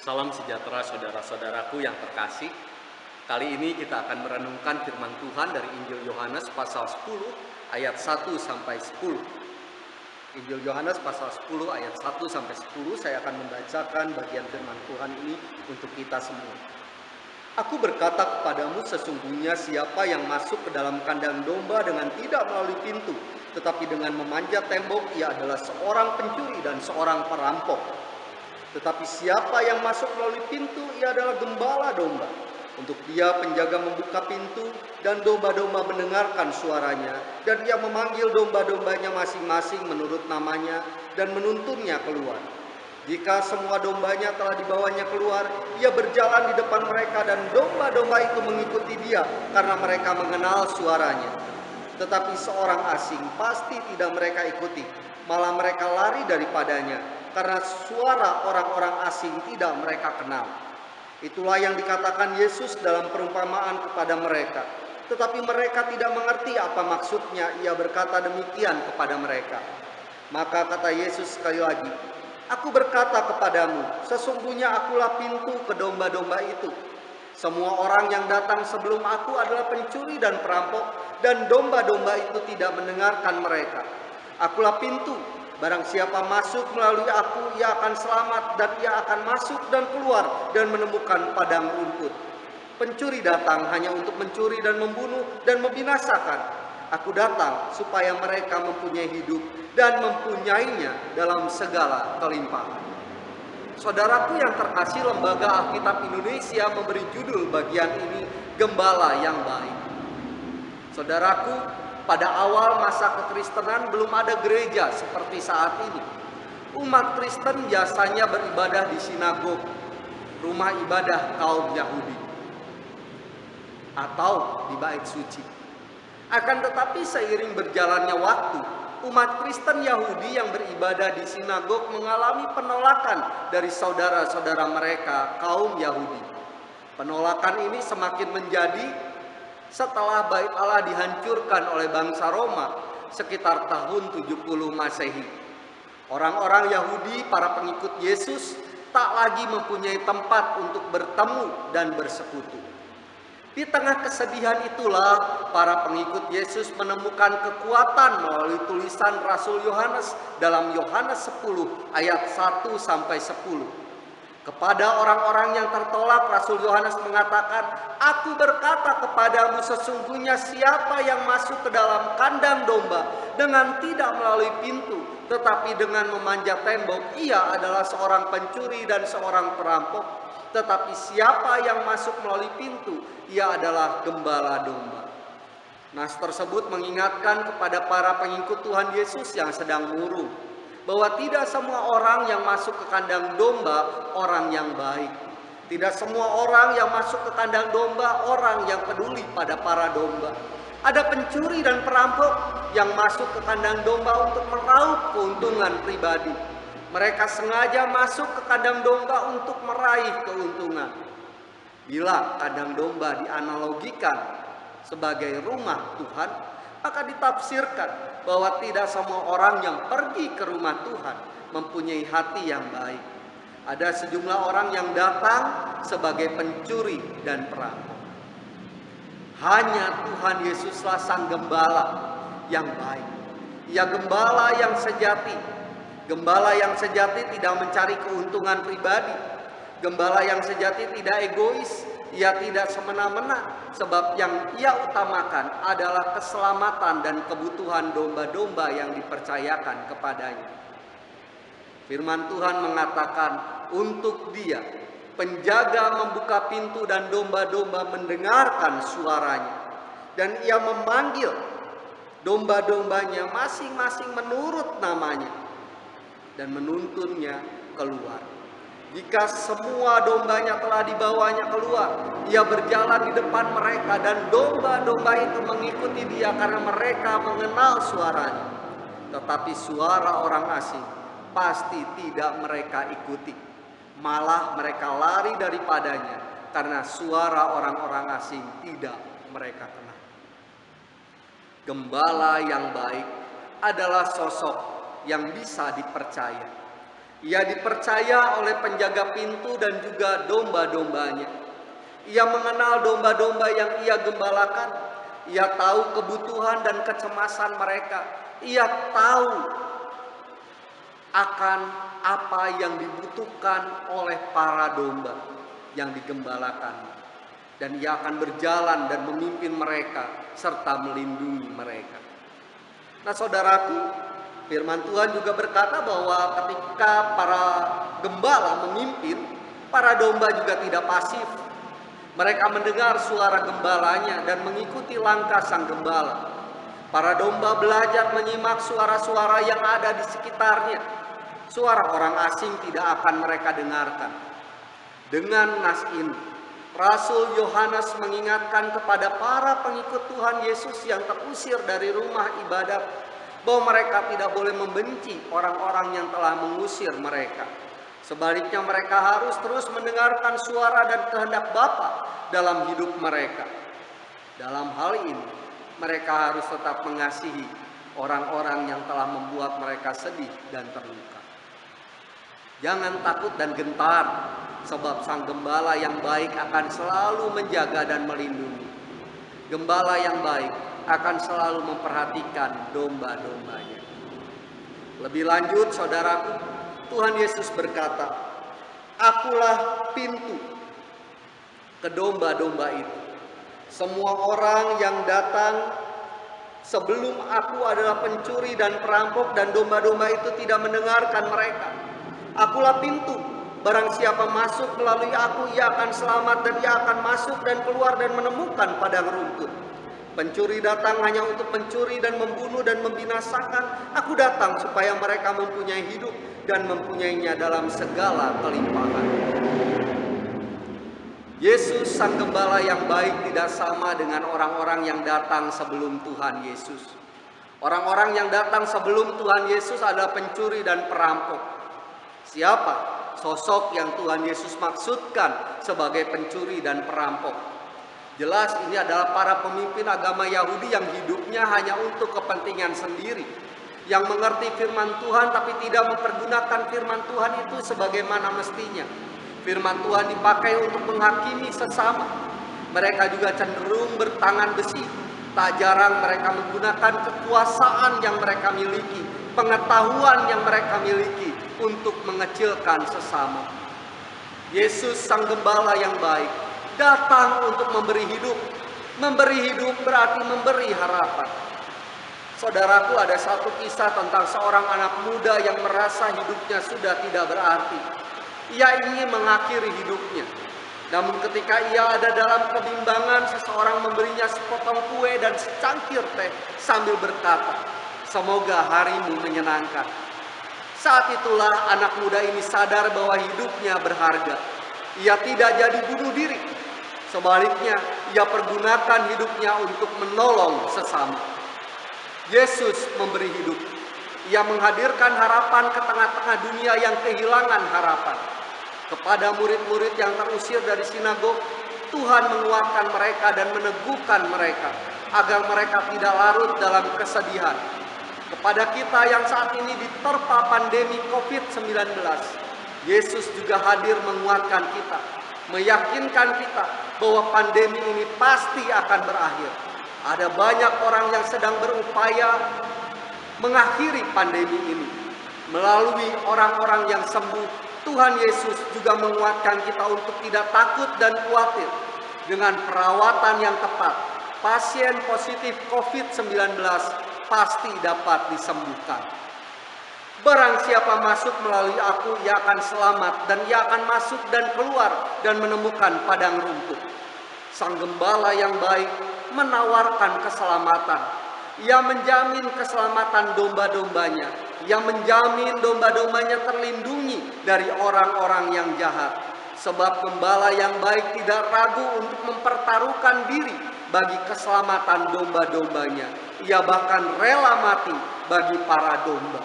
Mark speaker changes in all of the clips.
Speaker 1: Salam sejahtera saudara-saudaraku yang terkasih. Kali ini kita akan merenungkan firman Tuhan dari Injil Yohanes pasal 10 ayat 1 sampai 10. Injil Yohanes pasal 10 ayat 1 sampai 10, saya akan membacakan bagian firman Tuhan ini untuk kita semua. Aku berkata kepadamu, sesungguhnya siapa yang masuk ke dalam kandang domba dengan tidak melalui pintu, tetapi dengan memanjat tembok, ia adalah seorang pencuri dan seorang perampok. Tetapi siapa yang masuk melalui pintu, ia adalah gembala domba. Untuk dia penjaga membuka pintu, dan domba-domba mendengarkan suaranya, dan ia memanggil domba-dombanya masing-masing menurut namanya, dan menuntunnya keluar. Jika semua dombanya telah dibawanya keluar, ia berjalan di depan mereka, dan domba-domba itu mengikuti dia, karena mereka mengenal suaranya. Tetapi seorang asing pasti tidak mereka ikuti, malah mereka lari daripadanya, karena suara orang-orang asing tidak mereka kenal. Itulah yang dikatakan Yesus dalam perumpamaan kepada mereka. Tetapi mereka tidak mengerti apa maksudnya ia berkata demikian kepada mereka. Maka kata Yesus sekali lagi, aku berkata kepadamu, sesungguhnya akulah pintu ke domba-domba itu. Semua orang yang datang sebelum aku adalah pencuri dan perampok, dan domba-domba itu tidak mendengarkan mereka. Akulah pintu. Barang siapa masuk melalui aku, ia akan selamat, dan ia akan masuk dan keluar dan menemukan padang rumput. Pencuri datang hanya untuk mencuri dan membunuh dan membinasakan. Aku datang supaya mereka mempunyai hidup dan mempunyainya dalam segala kelimpahan. Saudaraku yang terkasih, Lembaga Alkitab Indonesia memberi judul bagian ini, Gembala yang Baik. Saudaraku, pada awal masa kekristenan belum ada gereja seperti saat ini. Umat Kristen biasanya beribadah di sinagog, rumah ibadah kaum Yahudi, atau di bait suci. Akan tetapi seiring berjalannya waktu, umat Kristen Yahudi yang beribadah di sinagog mengalami penolakan dari saudara-saudara mereka, kaum Yahudi. Penolakan ini semakin menjadi setelah Bait Allah dihancurkan oleh bangsa Roma sekitar tahun 70 Masehi. Orang-orang Yahudi, para pengikut Yesus, tak lagi mempunyai tempat untuk bertemu dan bersekutu. Di tengah kesedihan itulah para pengikut Yesus menemukan kekuatan melalui tulisan Rasul Yohanes dalam Yohanes 10 ayat 1 sampai 10. Kepada orang-orang yang tertolak, Rasul Yohanes mengatakan, aku berkata kepadamu, sesungguhnya siapa yang masuk ke dalam kandang domba dengan tidak melalui pintu, tetapi dengan memanjat tembok, ia adalah seorang pencuri dan seorang perampok. Tetapi siapa yang masuk melalui pintu, ia adalah gembala domba. Nas tersebut mengingatkan kepada para pengikut Tuhan Yesus yang sedang murung, bahwa tidak semua orang yang masuk ke kandang domba orang yang baik. Tidak semua orang yang masuk ke kandang domba orang yang peduli pada para domba. Ada pencuri dan perampok yang masuk ke kandang domba untuk meraup keuntungan pribadi. Mereka sengaja masuk ke kandang domba untuk meraih keuntungan. Bila kandang domba dianalogikan sebagai rumah Tuhan, maka ditafsirkan bahwa tidak semua orang yang pergi ke rumah Tuhan mempunyai hati yang baik. Ada sejumlah orang yang datang sebagai pencuri dan perampok. Hanya Tuhan Yesuslah sang gembala yang baik. Ia gembala yang sejati. Gembala yang sejati tidak mencari keuntungan pribadi. Gembala yang sejati tidak egois. Ia tidak semena-mena, sebab yang ia utamakan adalah keselamatan dan kebutuhan domba-domba yang dipercayakan kepadanya. Firman Tuhan mengatakan, untuk dia penjaga membuka pintu dan domba-domba mendengarkan suaranya, dan ia memanggil domba-dombanya masing-masing menurut namanya dan menuntunnya keluar. Jika semua dombanya telah dibawanya keluar, ia berjalan di depan mereka, dan domba-domba itu mengikuti dia karena mereka mengenal suaranya. Tetapi suara orang asing pasti tidak mereka ikuti, malah mereka lari daripadanya karena suara orang-orang asing tidak mereka kenal. Gembala yang baik adalah sosok yang bisa dipercaya. Ia dipercaya oleh penjaga pintu dan juga domba-dombanya. Ia mengenal domba-domba yang ia gembalakan. Ia tahu kebutuhan dan kecemasan mereka. Ia tahu akan apa yang dibutuhkan oleh para domba yang digembalakan. Dan ia akan berjalan dan memimpin mereka serta melindungi mereka. Nah saudaraku, firman Tuhan juga berkata bahwa ketika para gembala memimpin, para domba juga tidak pasif. Mereka mendengar suara gembalanya dan mengikuti langkah sang gembala. Para domba belajar menyimak suara-suara yang ada di sekitarnya. Suara orang asing tidak akan mereka dengarkan. Dengan nas ini, Rasul Yohanes mengingatkan kepada para pengikut Tuhan Yesus yang terusir dari rumah ibadat bahwa mereka tidak boleh membenci orang-orang yang telah mengusir mereka. Sebaliknya mereka harus terus mendengarkan suara dan kehendak Bapa dalam hidup mereka. Dalam hal ini, mereka harus tetap mengasihi orang-orang yang telah membuat mereka sedih dan terluka. Jangan takut dan gentar, sebab sang gembala yang baik akan selalu menjaga dan melindungi. Gembala yang baik akan selalu memperhatikan domba-dombanya. Lebih lanjut, saudaraku, Tuhan Yesus berkata, "Akulah pintu ke domba-domba itu. Semua orang yang datang sebelum aku adalah pencuri dan perampok, dan domba-domba itu tidak mendengarkan mereka. Akulah pintu. Barang siapa masuk melalui aku, ia akan selamat dan ia akan masuk dan keluar dan menemukan padang rumput. Pencuri datang hanya untuk mencuri dan membunuh dan membinasakan. Aku datang supaya mereka mempunyai hidup dan mempunyainya dalam segala kelimpahan." Yesus sang gembala yang baik tidak sama dengan orang-orang yang datang sebelum Tuhan Yesus. Orang-orang yang datang sebelum Tuhan Yesus adalah pencuri dan perampok. Siapa sosok yang Tuhan Yesus maksudkan sebagai pencuri dan perampok? Jelas ini adalah para pemimpin agama Yahudi yang hidupnya hanya untuk kepentingan sendiri, yang mengerti firman Tuhan tapi tidak mempergunakan firman Tuhan itu sebagaimana mestinya. Firman Tuhan dipakai untuk menghakimi sesama. Mereka juga cenderung bertangan besi. Tak jarang mereka menggunakan kekuasaan yang mereka miliki, pengetahuan yang mereka miliki untuk mengecilkan sesama. Yesus sang gembala yang baik datang untuk memberi hidup. Memberi hidup berarti memberi harapan. Saudaraku, ada satu kisah tentang seorang anak muda yang merasa hidupnya sudah tidak berarti. Ia ingin mengakhiri hidupnya. Namun ketika ia ada dalam kebimbangan, seseorang memberinya sepotong kue dan secangkir teh sambil berkata, "Semoga harimu menyenangkan." Saat itulah anak muda ini sadar bahwa hidupnya berharga. Ia tidak jadi bunuh diri. Sebaliknya, ia pergunakan hidupnya untuk menolong sesama. Yesus memberi hidup. Ia menghadirkan harapan ke tengah-tengah dunia yang kehilangan harapan. Kepada murid-murid yang terusir dari sinagog, Tuhan menguatkan mereka dan meneguhkan mereka agar mereka tidak larut dalam kesedihan. Kepada kita yang saat ini diterpa pandemi COVID-19, Yesus juga hadir menguatkan kita, meyakinkan kita bahwa pandemi ini pasti akan berakhir. Ada banyak orang yang sedang berupaya mengakhiri pandemi ini. Melalui orang-orang yang sembuh, Tuhan Yesus juga menguatkan kita untuk tidak takut dan khawatir. Dengan perawatan yang tepat, pasien positif COVID-19 pasti dapat disembuhkan. Barang siapa masuk melalui aku, ia akan selamat, dan ia akan masuk dan keluar dan menemukan padang rumput. Sang gembala yang baik menawarkan keselamatan. Ia menjamin keselamatan domba-dombanya. Ia menjamin domba-dombanya terlindungi dari orang-orang yang jahat. Sebab gembala yang baik tidak ragu untuk mempertaruhkan diri bagi keselamatan domba-dombanya. Ia bahkan rela mati bagi para domba.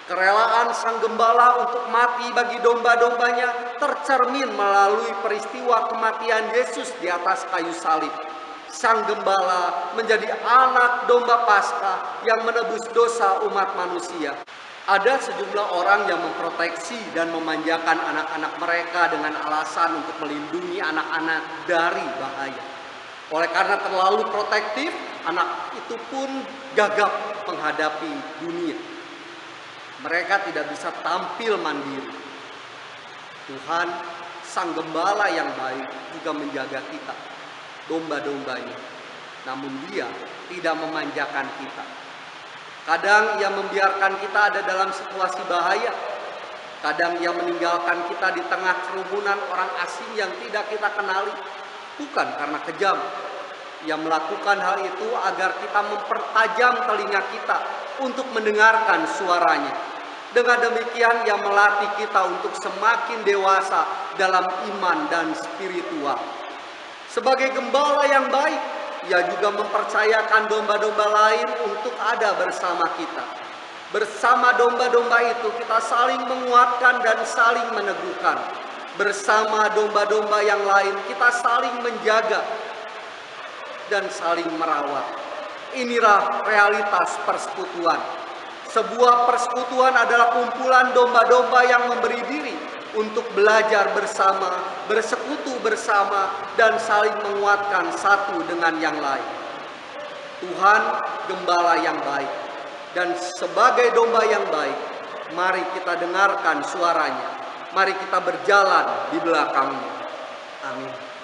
Speaker 1: Kerelaan sang gembala untuk mati bagi domba-dombanya tercermin melalui peristiwa kematian Yesus di atas kayu salib. Sang gembala menjadi anak domba Paskah yang menebus dosa umat manusia. Ada sejumlah orang yang memproteksi dan memanjakan anak-anak mereka dengan alasan untuk melindungi anak-anak dari bahaya. Oleh karena terlalu protektif, anak itu pun gagap menghadapi dunia. Mereka tidak bisa tampil mandiri. Tuhan, Sang Gembala yang baik, juga menjaga kita, domba-dombanya. Namun Dia tidak memanjakan kita. Kadang Ia membiarkan kita ada dalam situasi bahaya. Kadang Ia meninggalkan kita di tengah kerumunan orang asing yang tidak kita kenali. Bukan karena kejam. Ia melakukan hal itu agar kita mempertajam telinga kita untuk mendengarkan suaranya. Dengan demikian Ia melatih kita untuk semakin dewasa dalam iman dan spiritual. Sebagai gembala yang baik, Ia juga mempercayakan domba-domba lain untuk ada bersama kita. Bersama domba-domba itu kita saling menguatkan dan saling meneguhkan. Bersama domba-domba yang lain kita saling menjaga dan saling merawat. Inilah realitas persekutuan. Sebuah persekutuan adalah kumpulan domba-domba yang memberi diri untuk belajar bersama, bersekutu bersama, dan saling menguatkan satu dengan yang lain. Tuhan Gembala yang baik, dan sebagai domba yang baik, mari kita dengarkan suaranya. Mari kita berjalan di belakangnya. Amin.